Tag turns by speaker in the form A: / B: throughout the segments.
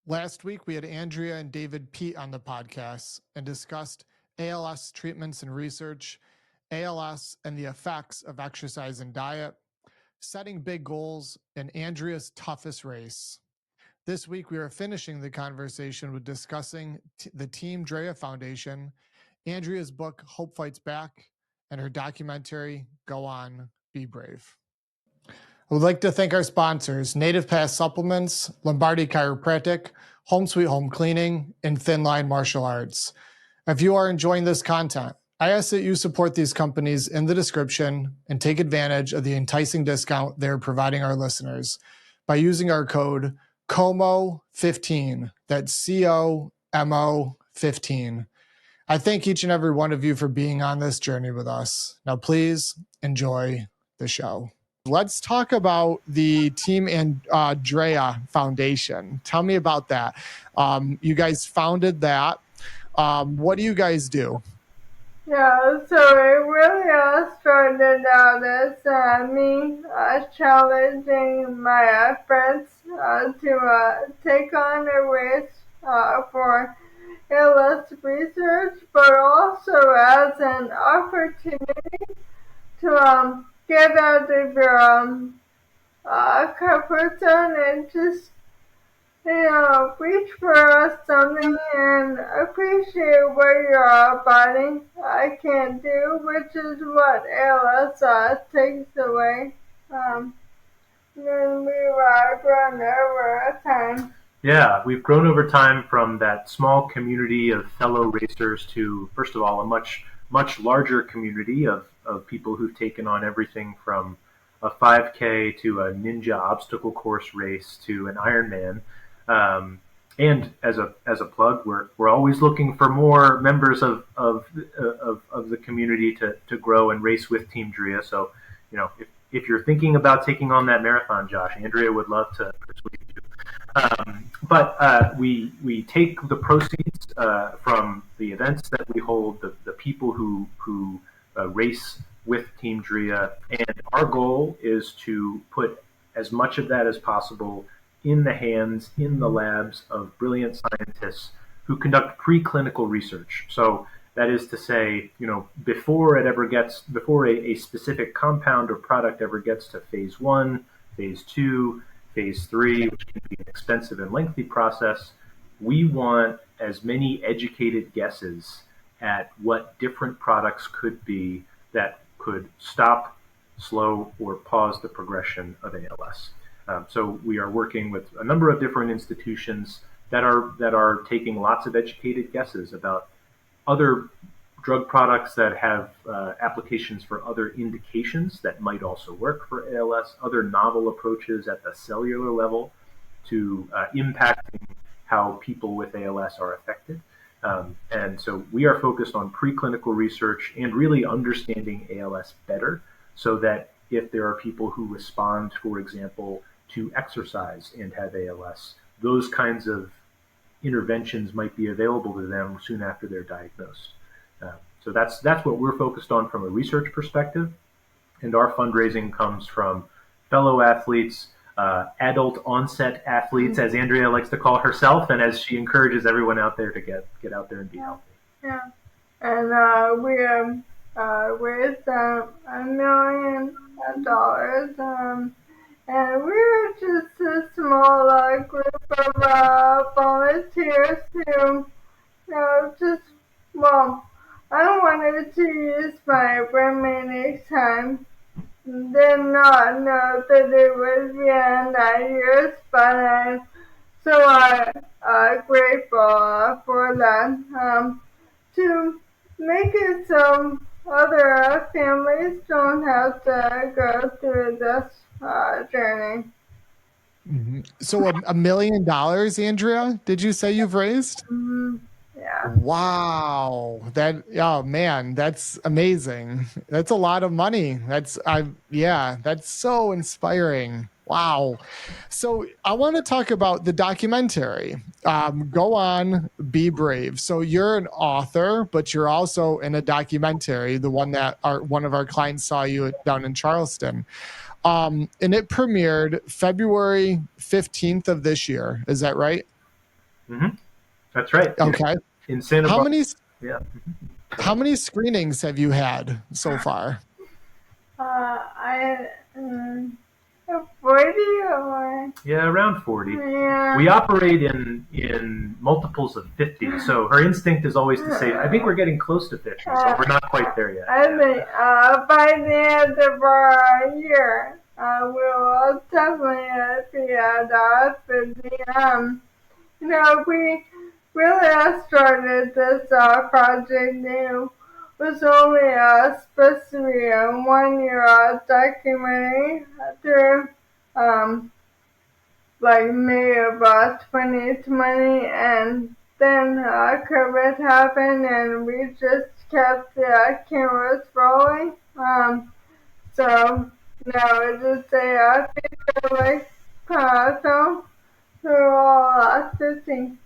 A: Last week, we had Andrea and David Peet on the podcast and discussed ALS treatments and research, ALS and the effects of exercise and diet, setting big goals, and Andrea's toughest race. This week, we are finishing the conversation with discussing the Team Drea Foundation, Andrea's book, Hope Fights Back, and her documentary, Go On, Be Brave. I would like to thank our sponsors, Native Pass Supplements, Lombardi Chiropractic, Home Sweet Home Cleaning, and Thin Line Martial Arts. If you are enjoying this content, I ask that you support these companies in the description and take advantage of the enticing discount they're providing our listeners by using our code COMO15. That's COMO 15. I thank each and every one of you for being on this journey with us. Now, please enjoy the show. Let's talk about the Team Drea Foundation. Tell me about that. You guys founded that. What do you guys do?
B: Yeah, so it really started out as me challenging my friends to take on a race for ALS research, but also as an opportunity to get out of your comfort zone and just reach for something and appreciate what your body can do, which is what ALS takes away. And we've grown over time.
C: Yeah, we've grown over time from that small community of fellow racers to, first of all, a much larger community of people who've taken on everything from a 5K to a ninja obstacle course race to an Ironman. And as a plug, we're always looking for more members of the community to grow and race with Team Drea. So, if you're thinking about taking on that marathon, Josh, Andrea would love to persuade you. But we take the proceeds from the events that we hold, the people who race with Team Drea, and our goal is to put as much of that as possible in the hands, in the labs of brilliant scientists who conduct preclinical research. So that is to say, before a specific compound or product ever gets to phase 1, phase 2, phase 3, which can be an expensive and lengthy process, we want as many educated guesses at what different products could be that could stop, slow, or pause the progression of ALS. So we are working with a number of different institutions that are taking lots of educated guesses about other drug products that have applications for other indications that might also work for ALS, other novel approaches at the cellular level to impacting how people with ALS are affected. And so we are focused on preclinical research and really understanding ALS better so that if there are people who respond, for example, to exercise and have ALS, those kinds of interventions might be available to them soon after they're diagnosed. So that's what we're focused on from a research perspective. And our fundraising comes from fellow athletes, adult onset athletes, as Andrea likes to call herself, and as she encourages everyone out there to get out there and be healthy.
B: Yeah, and we raised $1 million, and we're just a small group of volunteers who, I wanted to use my remaining time. Did not know that it was beyond 9 years, but I'm so grateful for that. To make it so other families don't have to go through this journey.
A: Mm-hmm. So $1 million, Andrea, did you say you've raised?
B: Mm-hmm. Yeah.
A: Wow. That's amazing. That's a lot of money. That's so inspiring. Wow. So I want to talk about the documentary. Go On, Be Brave. So you're an author, but you're also in a documentary, the one that one of our clients saw you down in Charleston. And it premiered February 15th of this year. Is that right?
C: Mm-hmm. That's right.
A: Okay.
C: In Santa
A: How
C: Barbara.
A: many
C: Yeah.
A: how many screenings have you had so far?
B: I 40 or
C: Yeah, around 40.
B: yeah.
C: We operate in multiples of 50, so her instinct is always to say, I think we're getting close to 50, so we're not quite there yet.
B: I think by the end of our year, we'll definitely be at 50. We really started this project new. It was only supposed to be a 1 year documentary through like May of 2020, and then COVID happened, and we just kept the cameras rolling. So now it's just a feature like film through all 15.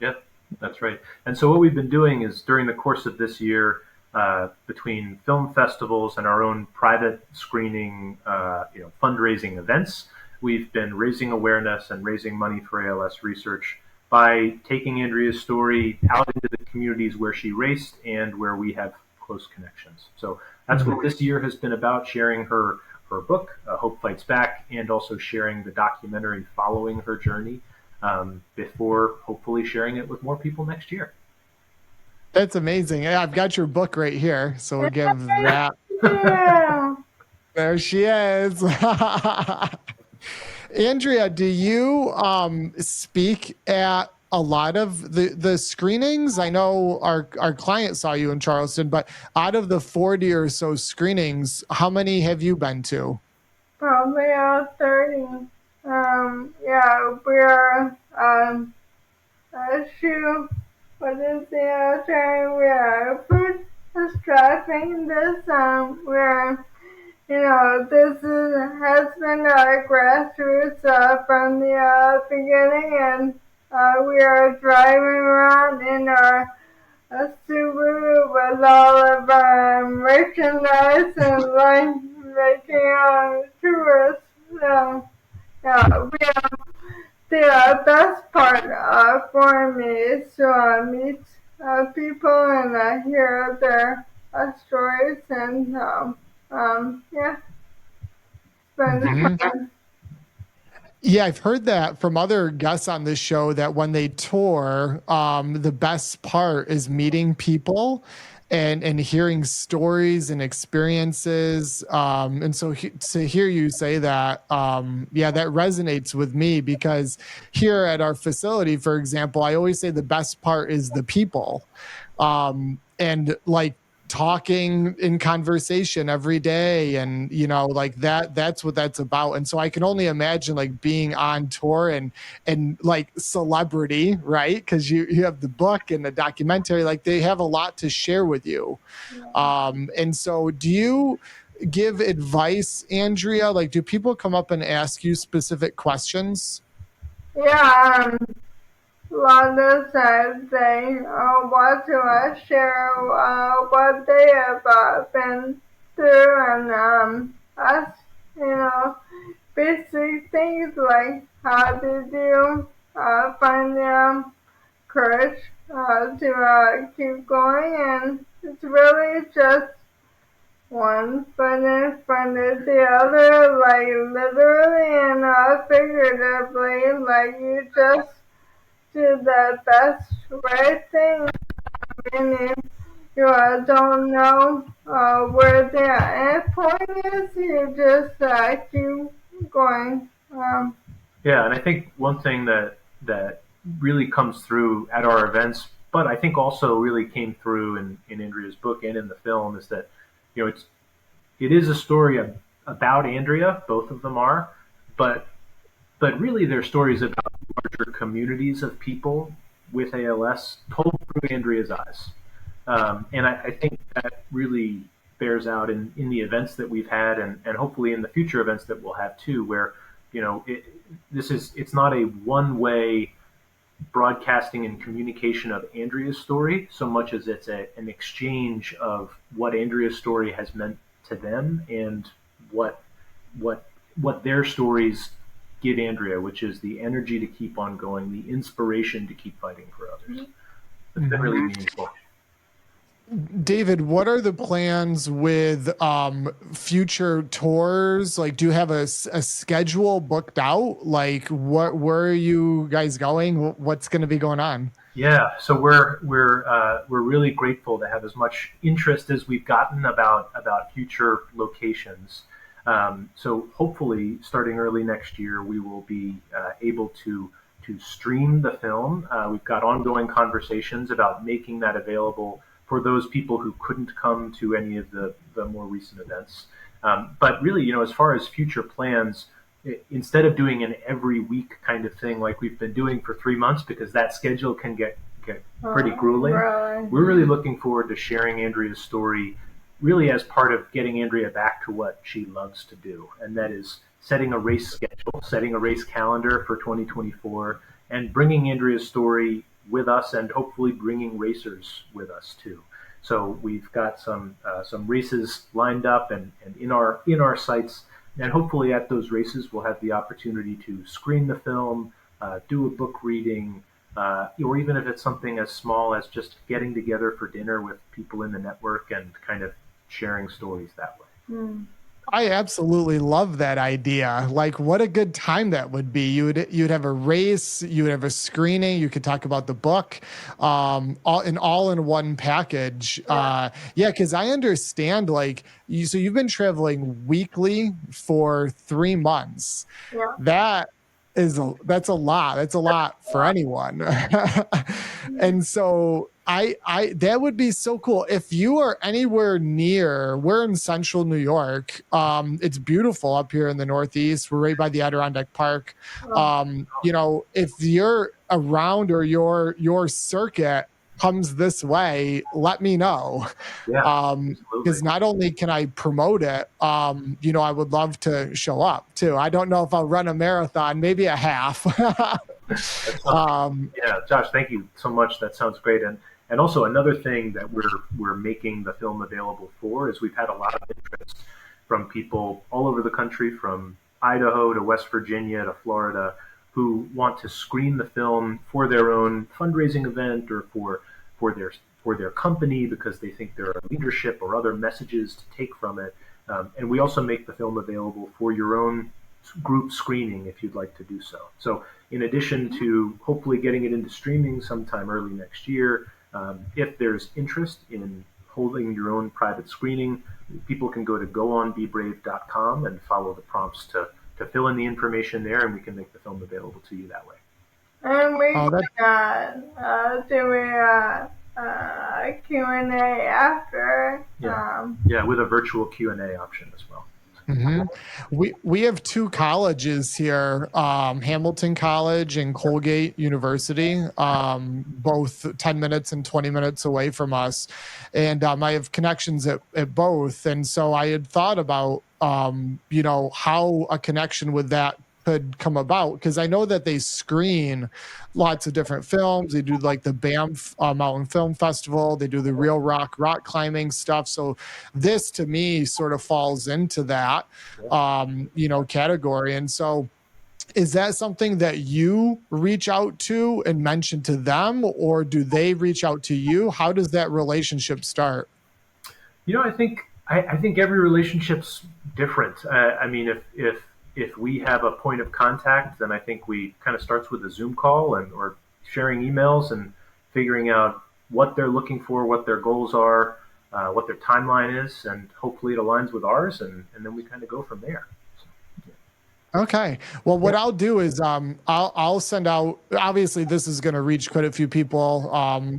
C: Yeah, that's right. And so what we've been doing is during the course of this year, between film festivals and our own private screening, fundraising events, we've been raising awareness and raising money for ALS research by taking Andrea's story out into the communities where she raced and where we have close connections. So that's what this year has been about, sharing her book, Hope Fights Back, and also sharing the documentary following her journey, before hopefully sharing it with more people next year.
A: That's amazing. Yeah, I've got your book right here, so we'll give that.
B: Yeah.
A: There she is. Andrea, do you speak at a lot of the screenings? I know our client saw you in Charleston, but out of the 40 or so screenings, how many have you been to?
B: Probably 30. Yeah, we're shoe. What is the term? We are food strapping this. We're this has been grassroots from the beginning, and we are driving around in our Subaru with all of our merchandise and like making tourists. So, yeah, the best part for me is to meet people and hear their stories, and yeah,
A: Mhm.
B: fun.
A: Yeah, I've heard that from other guests on this show that when they tour, the best part is meeting people and hearing stories and experiences. And so to hear you say that, yeah, that resonates with me because here at our facility, for example, I always say the best part is the people. And like talking in conversation every day, and like that's what that's about. And so I can only imagine like being on tour and like celebrity, right? Because you have the book and the documentary, like they have a lot to share with you. And so do you give advice, Andrea? Like, do people come up and ask you specific questions?
B: Yeah, a lot of times they want to share what they have been through, and ask, basic things like how did you find the courage to keep going, and it's really just one foot in front of the other, like literally and figuratively, like you just do the best right thing, and if you don't know where the end point is, you just keep going.
C: Yeah, and I think one thing that really comes through at our events, but I think also really came through in Andrea's book and in the film, is that it is a story about Andrea. Both of them are, but really they're stories about larger communities of people with ALS told through Andrea's eyes. And I think that really bears out in the events that we've had, and hopefully in the future events that we'll have too, where it's not a one-way broadcasting and communication of Andrea's story so much as it's an exchange of what Andrea's story has meant to them and what their stories give Andrea, which is the energy to keep on going, the inspiration to keep fighting for others. It's been really meaningful.
A: David, what are the plans with future tours? Like, do you have a schedule booked out? Like, where are you guys going? What's going to be going on?
C: Yeah, so we're really grateful to have as much interest as we've gotten about future locations. So hopefully, starting early next year, we will be able to stream the film. We've got ongoing conversations about making that available for those people who couldn't come to any of the more recent events. But really, as far as future plans, instead of doing an every week kind of thing like we've been doing for 3 months, because that schedule can get pretty grueling, we're really looking forward to sharing Andrea's story really as part of getting Andrea back to what she loves to do, and that is setting a race schedule, setting a race calendar for 2024, and bringing Andrea's story with us, and hopefully bringing racers with us too. So we've got some races lined up and in our sights, and hopefully at those races we'll have the opportunity to screen the film, do a book reading, or even if it's something as small as just getting together for dinner with people in the network and kind of sharing stories that way.
A: I absolutely love that idea. Like, what a good time that would be. You'd have a race, you would have a screening, you could talk about the book, all in one package. Yeah, because I understand, like, so you've been traveling weekly for 3 months.
B: Yeah.
A: That's a lot. That's a lot for anyone. And so I that would be so cool. If you are anywhere near, we're in central New York. It's beautiful up here in the Northeast. We're right by the Adirondack Park. If you're around or your circuit comes this way, let me know. Because not only can I promote it, I would love to show up too. I don't know if I'll run a marathon, maybe a half.
C: Yeah, Josh, thank you so much. That sounds great. And also another thing that we're making the film available for is we've had a lot of interest from people all over the country, from Idaho to West Virginia to Florida, who want to screen the film for their own fundraising event or for their company because they think there are leadership or other messages to take from it. And we also make the film available for your own group screening if you'd like to do so. So in addition to hopefully getting it into streaming sometime early next year, if there's interest in holding your own private screening, people can go to goonbebrave.com and follow the prompts to fill in the information there, and we can make the film available to you that way.
B: And we can do a Q&A after.
C: Yeah, with a virtual Q&A option as well.
A: Mm-hmm. We have 2 colleges here, Hamilton College and Colgate University, both 10 minutes and 20 minutes away from us. And I have connections at both. And so I had thought about, how a connection with that could come about, because I know that they screen lots of different films. They do like the Banff Mountain Film Festival. They do the Real Rock climbing stuff. So this to me sort of falls into that, category. And so is that something that you reach out to and mention to them, or do they reach out to you? How does that relationship start?
C: I think every relationship's different. I mean, if we have a point of contact, then I think we kind of starts with a Zoom call or sharing emails and figuring out what they're looking for, what their goals are, what their timeline is, and hopefully it aligns with ours, and then we kind of go from there.
A: Okay. Well, what I'll do is I'll send out, obviously this is going to reach quite a few people.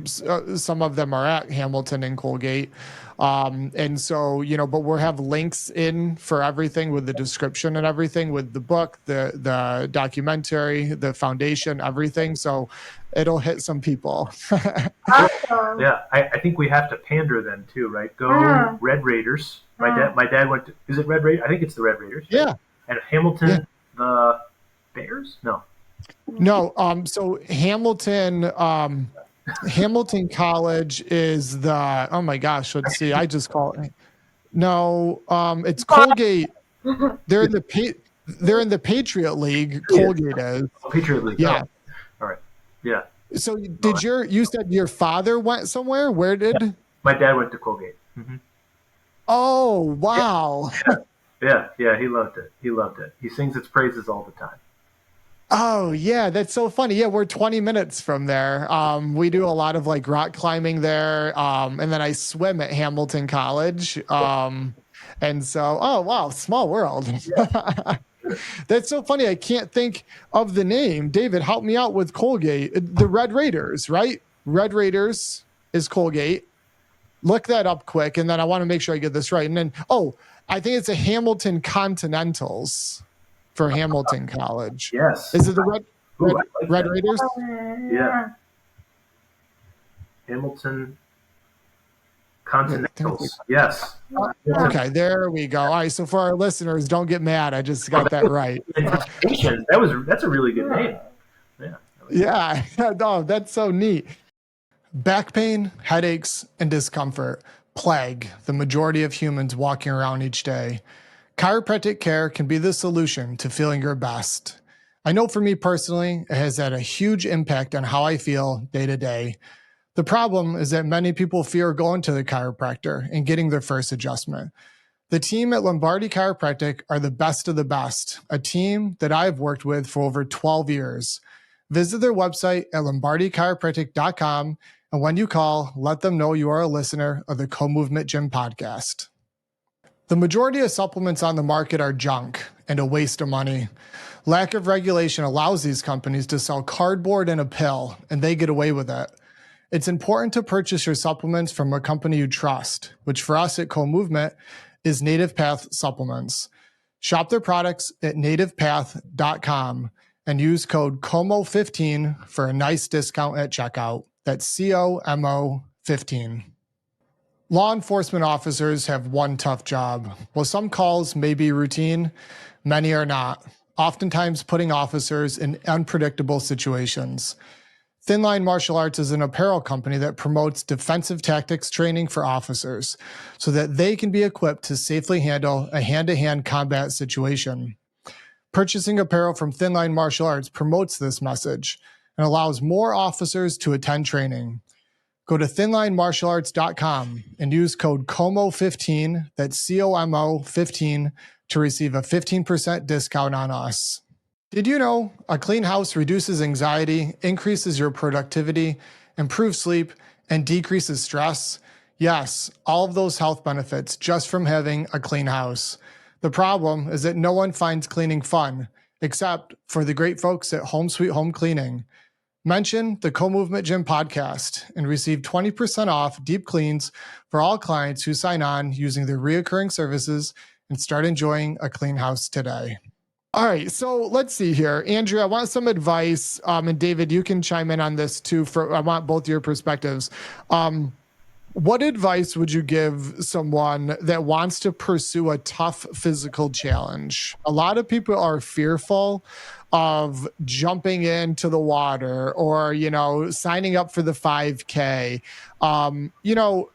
A: Some of them are at Hamilton and Colgate. And so, but we'll have links in for everything with the description and everything, with the book, the documentary, the foundation, everything. So it'll hit some people.
B: Awesome.
C: Yeah. I think we have to pander then too, right? Go Red Raiders. My dad went to, is it Red Raiders? I think it's the Red Raiders. Right?
A: Yeah.
C: And Hamilton, the Bears? No.
A: So Hamilton College is the, oh my gosh, let's see. I just call it. No, it's Colgate. They're They're in the Patriot League.
C: Yeah.
A: Colgate is.
C: Oh, Patriot League.
A: Yeah.
C: Oh, all right. Yeah.
A: So you said your father went somewhere? Where did?
C: Yeah. My dad went to Colgate. Mm-hmm.
A: Oh, wow.
C: Yeah. He loved it. He sings its praises all the time.
A: Oh, yeah. That's so funny. Yeah. We're 20 minutes from there. We do a lot of like rock climbing there. And then I swim at Hamilton College. And so, oh, wow. Small world.
C: Yeah.
A: That's so funny. I can't think of the name. David, help me out with Colgate. The Red Raiders, right? Red Raiders is Colgate. Look that up quick. And then I want to make sure I get this right. And then, I think it's a Hamilton Continentals for Hamilton College.
C: Yes.
A: Is it the Red Raiders?
C: Yeah. Hamilton Continentals. Yes.
A: Okay, there we go. All right, so for our listeners, don't get mad. I just got that right.
C: That's a really good name.
A: Yeah. No, that's so neat. Back pain, headaches, and discomfort plague the majority of humans walking around each day. Chiropractic care can be the solution to feeling your best. I know for me personally, it has had a huge impact on how I feel day to day. The problem is that many people fear going to the chiropractor and getting their first adjustment. The team at Lombardi Chiropractic are the best of the best, a team that I've worked with for over 12 years. Visit their website at lombardichiropractic.com, and when you call, let them know you are a listener of the Co-Movement Gym podcast. The majority of supplements on the market are junk and a waste of money. Lack of regulation allows these companies to sell cardboard and a pill, and they get away with it. It's important to purchase your supplements from a company you trust, which for us at Co-Movement is Native Path Supplements. Shop their products at nativepath.com and use code COMO15 for a nice discount at checkout. That's COMO15. Law enforcement officers have one tough job. While some calls may be routine, many are not, oftentimes putting officers in unpredictable situations. Thin Line Martial Arts is an apparel company that promotes defensive tactics training for officers so that they can be equipped to safely handle a hand-to-hand combat situation. Purchasing apparel from Thin Line Martial Arts promotes this message and allows more officers to attend training. Go to thinlinemartialarts.com and use code COMO15, that's COMO15, to receive a 15% discount on us. Did you know a clean house reduces anxiety, increases your productivity, improves sleep, and decreases stress? Yes, all of those health benefits just from having a clean house. The problem is that no one finds cleaning fun, except for the great folks at Home Sweet Home Cleaning. Mention the Co-Movement Gym podcast and receive 20% off deep cleans for all clients who sign on using their reoccurring services and start enjoying a clean house today. All right, so let's see here. Andrea, I want some advice, and David, you can chime in on this too. I want both your perspectives. What advice would you give someone that wants to pursue a tough physical challenge? A lot of people are fearful of jumping into the water or, signing up for the 5K.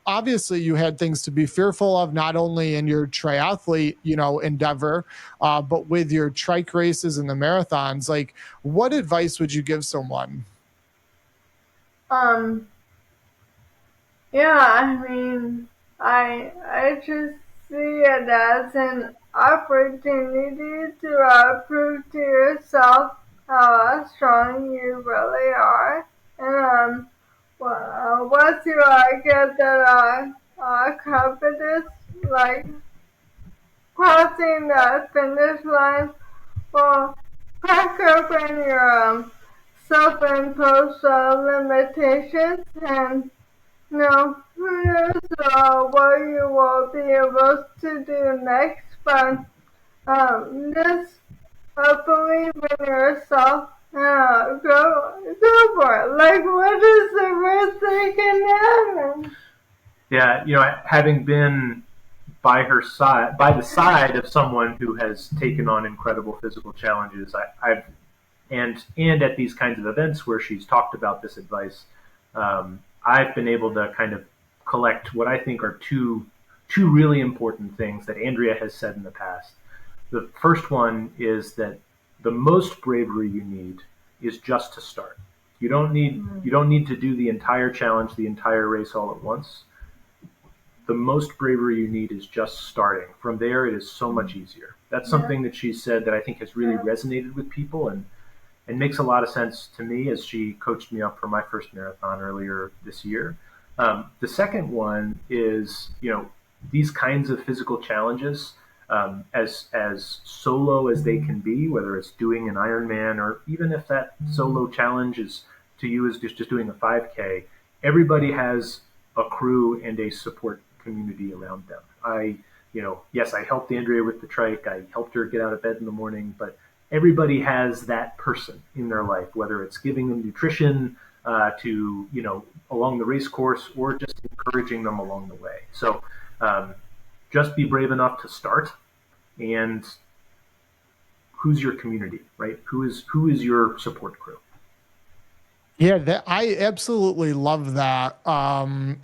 A: Obviously you had things to be fearful of, not only in your triathlete, endeavor, but with your trike races and the marathons. Like, what advice would you give someone?
B: Yeah, I just see it as an opportunity to prove to yourself how strong you really are. And once you get that confidence, like crossing that finish line, well, crack open your self-imposed limitations and here's what you will be able to do next, but just believe in yourself. Go for it. Like, what is the worst that can happen?
C: Yeah, having been by the side of someone who has taken on incredible physical challenges, and at these kinds of events where she's talked about this advice, I've been able to kind of collect what I think are two really important things that Andrea has said in the past. The first one is that the most bravery you need is just to start. You don't need to do the entire challenge, the entire race all at once. The most bravery you need is just starting. From there, it is so much easier. That's something that she said that I think has really resonated with people and makes a lot of sense to me as she coached me up for my first marathon earlier this year. The second one is, these kinds of physical challenges, as solo as they can be, whether it's doing an Ironman or even if that solo challenge is to you is just doing a 5K, everybody has a crew and a support community around them. Yes, I helped Andrea with the trike. I helped her get out of bed in the morning, but everybody has that person in their life, whether it's giving them nutrition along the race course or just encouraging them along the way. So just be brave enough to start. And who's your community, right? Who is your support crew?
A: Yeah, I absolutely love that.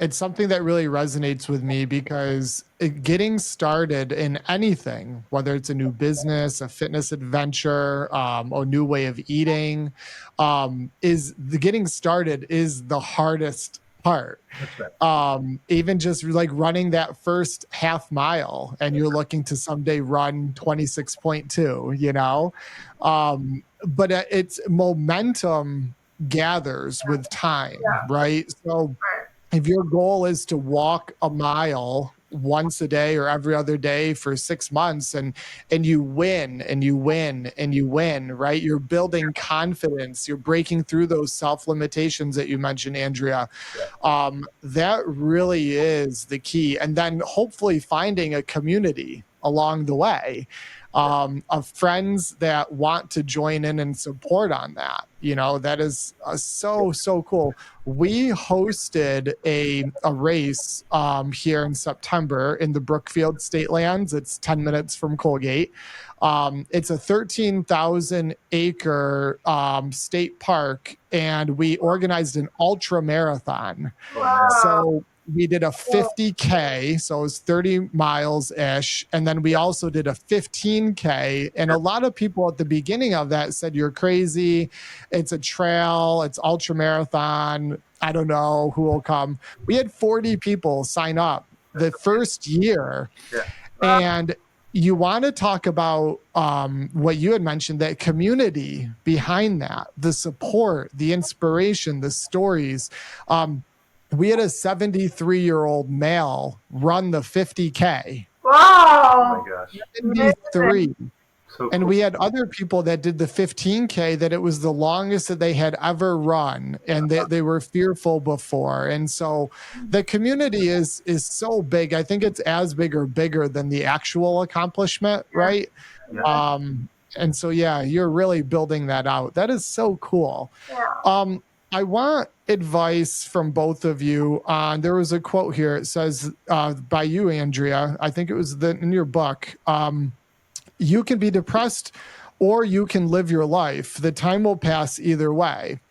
A: It's something that really resonates with me because getting started in anything, whether it's a new business, a fitness adventure, a new way of eating, getting started is the hardest part.
C: That's right.
A: Even just like running that first half mile and you're looking to someday run 26.2, but it's momentum gathers with time, right? So if your goal is to walk a mile once a day or every other day for 6 months and you win and you win and you win, right? You're building confidence. You're breaking through those self-limitations that you mentioned, Andrea. That really is the key. And then hopefully finding a community along the way of friends that want to join in and support on that. That is so cool. We hosted a race here in September in the Brookfield State Lands. It's 10 minutes from Colgate. It's a 13,000 acre state park, and we organized an ultra marathon.
B: Wow.
A: So we did a 50K, so it was 30 miles ish. And then we also did a 15K. And a lot of people at the beginning of that said, "You're crazy. It's a trail. It's ultra marathon. I don't know who will come." We had 40 people sign up the first year. And you want to talk about what you had mentioned, that community behind that, the support, the inspiration, the stories. We had a 73-year-old male run the 50K.
B: Wow.
C: Oh my gosh.
A: 73.
C: So cool.
A: And we had other people that did the 15K that it was the longest that they had ever run, and they were fearful before. And so the community is so big. I think it's as big or bigger than the actual accomplishment, right?
C: Yeah.
A: And so, yeah, you're really building that out. That is so cool.
B: Yeah.
A: I want advice from both of you on, there was a quote here. It says by you, Andrea, I think it was in your book, you can be depressed or you can live your life. The time will pass either way.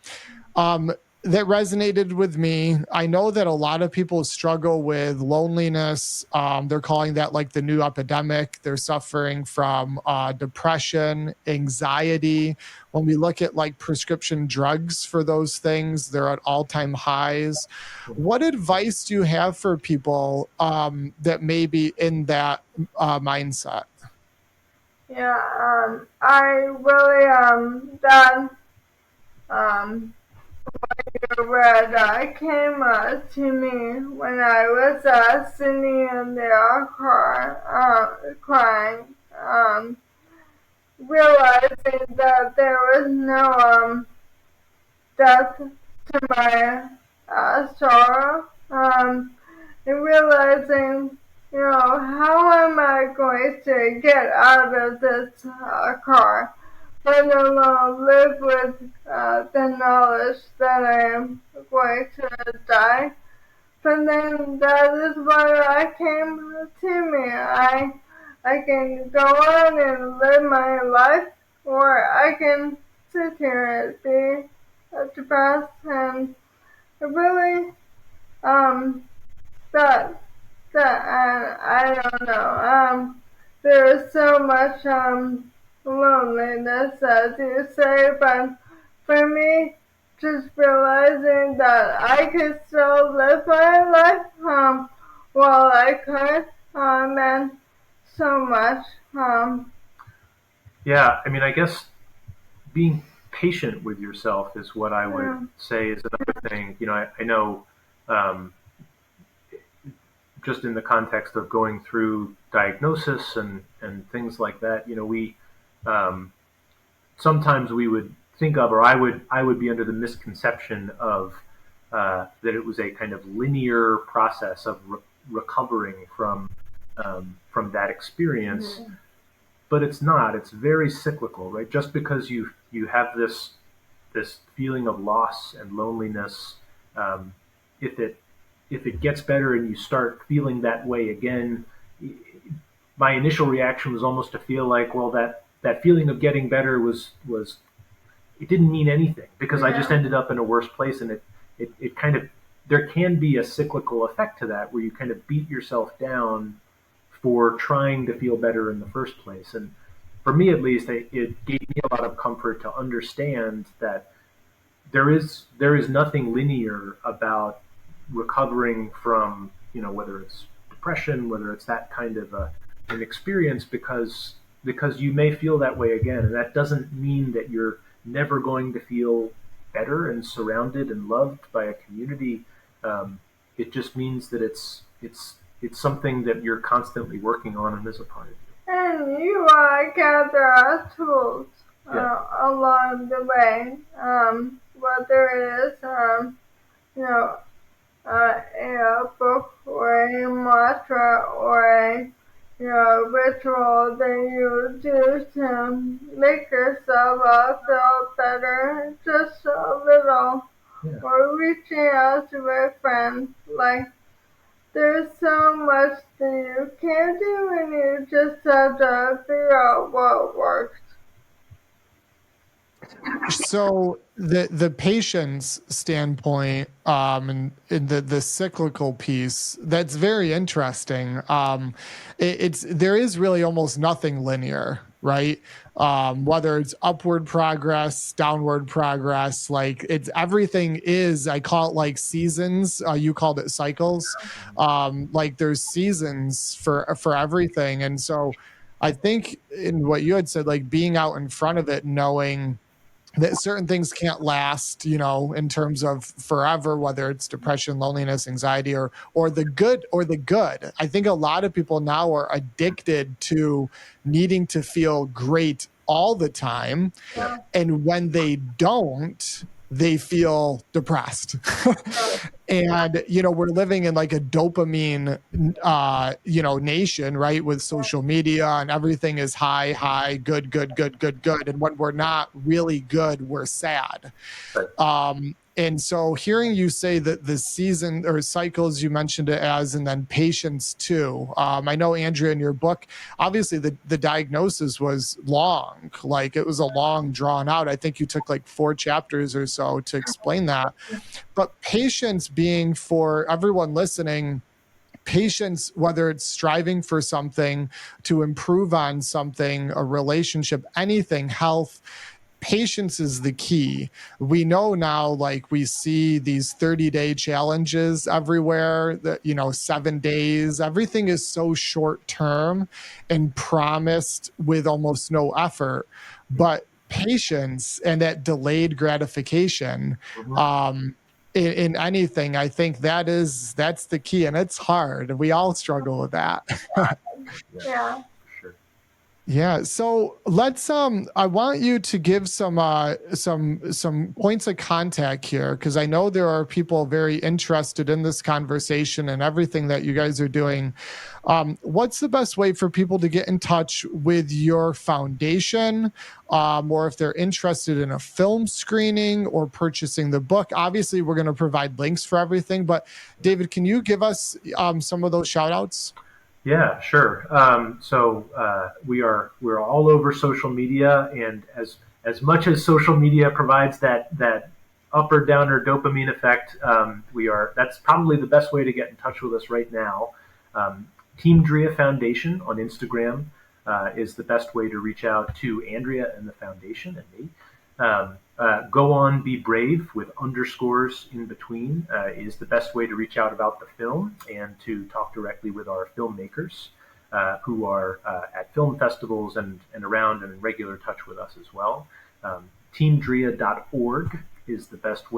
A: That resonated with me. I know that a lot of people struggle with loneliness. They're calling that like the new epidemic. They're suffering from depression, anxiety. When we look at like prescription drugs for those things, they're at all-time highs. What advice do you have for people that may be in that mindset?
B: Yeah, I really that came to me when I was sitting in the car crying, realizing that there was no depth to my sorrow, and realizing, how am I going to get out of this car, let alone live with the knowledge that I am going to die. But then that is what I came to me. I can go on and live my life, or I can sit here and be depressed, and really, that, and I don't know, there's so much loneliness, as you say, but for me, just realizing that I could still live my life while I could meant so much.
C: Yeah, I mean, I guess being patient with yourself is what I would
B: Yeah,
C: say is another thing. I know um, just in the context of going through diagnosis and things like that, we um, sometimes we would think of, or I would be under the misconception of that it was a kind of linear process of recovering from that experience, but it's not. It's very cyclical, right? Just because you have this feeling of loss and loneliness, um, if it gets better and you start feeling that way again, my initial reaction was almost to feel like, well, that feeling of getting better was it didn't mean anything because I just
B: yeah,
C: ended up in a worse place, and it kind of, there can be a cyclical effect to that where you kind of beat yourself down for trying to feel better in the first place. And for me, at least, it gave me a lot of comfort to understand that there is nothing linear about recovering from, whether it's depression, whether it's that kind of an experience, because you may feel that way again, and that doesn't mean that you're never going to feel better and surrounded and loved by a community. It just means that it's something that you're constantly working on and is a part of
B: and you gather our tools
C: you. Yeah,
B: along the way, whether it is you know a book or a mantra or a ritual that you do to make yourself feel better, just a little,
C: yeah.
B: or reaching out to a friend. Like, there's so much that you can do, and you just have to figure out what works.
A: So the patient's standpoint, and the cyclical piece, that's very interesting. There is really almost nothing linear, right? Whether it's upward progress, downward progress, like it's everything is, I call it like seasons. You called it cycles. Like there's seasons for everything, and so I think in what you had said, like being out in front of it, knowing that certain things can't last, in terms of forever, whether it's depression, loneliness, anxiety, or the good or the good. I think a lot of people now are addicted to needing to feel great all the time.
C: Yeah.
A: And when they don't, they feel depressed. And we're living in like a dopamine nation, right, with social media, and everything is high, good, good, good, good, good, and when we're not really good, we're sad.
C: Right.
A: And so hearing you say that the season or cycles, you mentioned it as, and then patience too. I know, Andrea, in your book, obviously the diagnosis was long, like it was a long drawn out. I think you took like 4 chapters or so to explain that. But patience being, for everyone listening, patience, whether it's striving for something, to improve on something, a relationship, anything, health, patience is the key. We know now, like we see these 30-day challenges everywhere, that 7 days, everything is so short term and promised with almost no effort. But patience and that delayed gratification,
C: Mhm.
A: in anything, I think that's the key, and it's hard. We all struggle with that.
C: Yeah,
B: Yeah.
C: for sure.
A: Yeah. So let's I want you to give some points of contact here, because I know there are people very interested in this conversation and everything that you guys are doing. What's the best way for people to get in touch with your foundation, or if they're interested in a film screening or purchasing the book? Obviously, we're going to provide links for everything, but David, can you give us some of those shout outs?
C: Yeah, sure. So we're all over social media, and as much as social media provides that up or down or dopamine effect, that's probably the best way to get in touch with us right now. Team Drea Foundation on Instagram. is the best way to reach out to Andrea and the foundation and me. Go on, be brave with underscores in between is the best way to reach out about the film and to talk directly with our filmmakers who are at film festivals and around and in regular touch with us as well. Teamdrea.org is the best way.